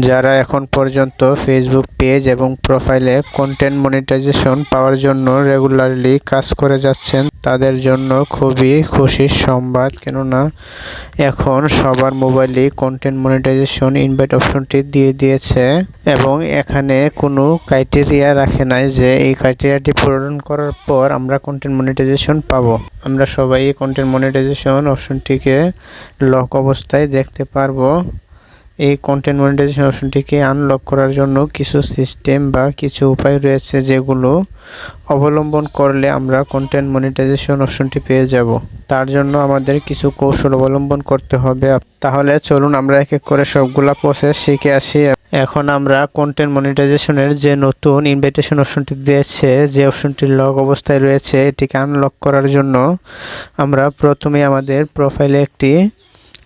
যারা এখন পর্যন্ত ফেসবুক পেজ এবং প্রোফাইলে কন্টেন্ট মনিটাইজেশন পাওয়ার জন্য রেগুলারলি কাজ করে যাচ্ছেন তাদের জন্য খুবই খুশির সংবাদ, কেননা এখন সবার মোবাইলেই কন্টেন্ট মনিটাইজেশন ইনভাইট অপশনটি দিয়ে দিয়েছে এবং এখানে কোনো ক্রাইটেরিয়া রাখে নাই যে এই ক্রাইটেরিয়াটি পূরণ করার পর আমরা কন্টেন্ট মনিটাইজেশন পাবো। আমরা সবাই কন্টেন্ট মনিটাইজেশন অপশনটিকে লক অবস্থায় দেখতে পারবো। এই কন্টেন্ট মনিটাইজেশন অপশনটিকে আনলক করার জন্য কিছু সিস্টেম বা কিছু উপায় রয়েছে যেগুলো অবলম্বন করলে আমরা কন্টেন্ট মনিটাইজেশন অপশনটি পেয়ে যাব। তার জন্য আমাদের কিছু কৌশল অবলম্বন করতে হবে। তাহলে চলুন আমরা এক এক করে সবগুলা প্রসেস শিখে আসি। এখন আমরা কন্টেন্ট মনিটাইজেশনের যে নতুন ইনভাইটেশন অপশনটি দিয়েছে, যে অপশনটি লক অবস্থায় রয়েছে, এটিকে আনলক করার জন্য আমরা প্রথমে আমাদের প্রোফাইলে একটি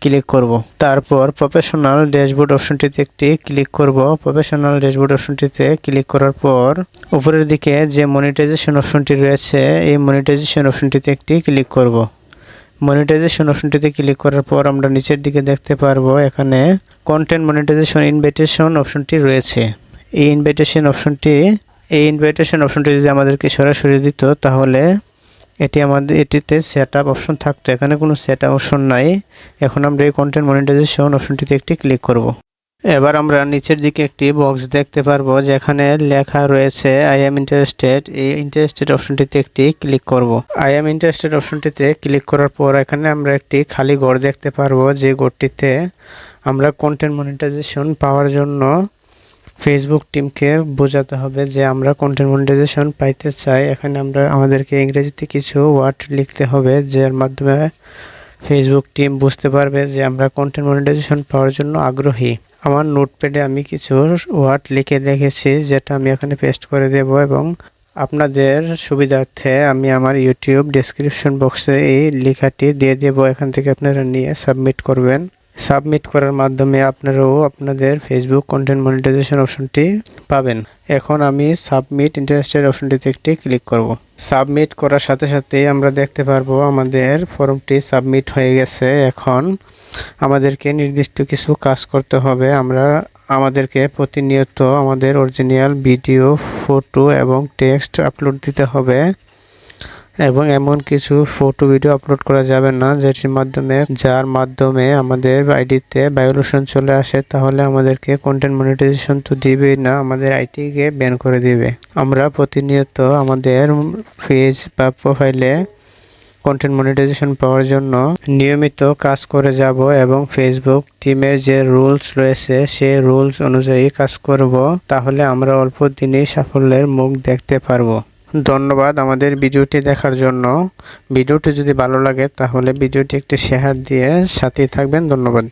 ক্লিক করব। তারপর প্রফেশনাল ড্যাশবোর্ড অপশনটিতে একটি ক্লিক করব। প্রফেশনাল ড্যাশবোর্ড অপশনটিতে ক্লিক করার পর উপরের দিকে যে মনিটাইজেশন অপশনটি রয়েছে, এই মনিটাইজেশন অপশনটিতে একটি ক্লিক করব। মনিটাইজেশন অপশনটিতে ক্লিক করার পর আমরা নিচের দিকে দেখতে পারবো এখানে কন্টেন্ট মনিটাইজেশন ইনভাইটেশন অপশনটি রয়েছে। এই ইনভাইটেশন অপশনটি যদি আমাদেরকে সরাসরি দিত তাহলে এটিতে সেট আপ অপশন থাকতো। এখানে কোনো সেট আপ অপশন নাই। এখন আমরা এই কন্টেন্ট মনিটাইজেশন অপশনটিতে একটি ক্লিক করব। এবার আমরা নিচের দিকে একটি বক্স দেখতে পারবো যেখানে লেখা রয়েছে আই এম ইন্টারেস্টেড। এই ইন্টারেস্টেড অপশনটিতে একটি ক্লিক করব। আই এম ইন্টারেস্টেড অপশনটিতে ক্লিক করার পর এখানে আমরা একটি খালি ঘর দেখতে পারবো, যে ঘরটিতে আমরা কন্টেন্ট মনিটাইজেশন পাওয়ার জন্য ফেসবুক টিমকে বোঝাতে হবে যে আমরা কন্টেন্ট মনিটাইজেশন পাইতে চাই। এখানে আমাদেরকে ইংরেজিতে কিছু ওয়ার্ড লিখতে হবে, যার মাধ্যমে ফেসবুক টিম বুঝতে পারবে যে আমরা কন্টেন্ট মনিটাইজেশন পাওয়ার জন্য আগ্রহী। আমার নোটপ্যাডে আমি কিছু ওয়ার্ড লিখে রেখেছি, যেটা আমি এখানে পেস্ট করে দেব এবং আপনাদের সুবিধার্থে আমি আমার ইউটিউব ডেসক্রিপশন বক্সে এই লেখাটি দিয়ে দেব। এখান থেকে আপনারা নিয়ে সাবমিট করবেন। সাবমিট করার মাধ্যমে আপনারাও আপনাদের ফেসবুক কন্টেন্ট মনিটাইজেশন অপশনটি পাবেন। এখন আমি সাবমিট ইন্টারেস্টেড অপশনটিতে একটি ক্লিক করব। সাবমিট করার সাথে সাথে আমরা দেখতে পারবো আমাদের ফর্মটি সাবমিট হয়ে গেছে। এখন আমাদেরকে নির্দিষ্ট কিছু কাজ করতে হবে। আমাদেরকে প্রতিনিয়ত আমাদের অরিজিনাল ভিডিও, ফটো এবং টেক্সট আপলোড দিতে হবে এবং এমন কিছু ফটো ভিডিও আপলোড করা যাবে না যার মাধ্যমে আমাদের আইডিতে ভায়োলেশন চলে আসে। তাহলে আমাদেরকে কন্টেন্ট মনিটাইজেশন তো দিবেই না, আমাদের আইডিকে ব্যান করে দিবে। আমরা প্রতিনিয়ত আমাদের পেজ বা প্রোফাইলে কন্টেন্ট মনিটাইজেশন পাওয়ার জন্য নিয়মিত কাজ করে যাব এবং ফেসবুক টিমের যে রুলস রয়েছে সেই রুলস অনুযায়ী কাজ করব। তাহলে আমরা অল্প দিনেই সাফল্যের মুখ দেখতে পারবো। ধন্যবাদ আমাদের ভিডিওটি দেখার জন্য। ভিডিওটি যদি ভালো লাগে তাহলে ভিডিওটি একটি শেয়ার দিয়ে সাথেই থাকবেন। ধন্যবাদ।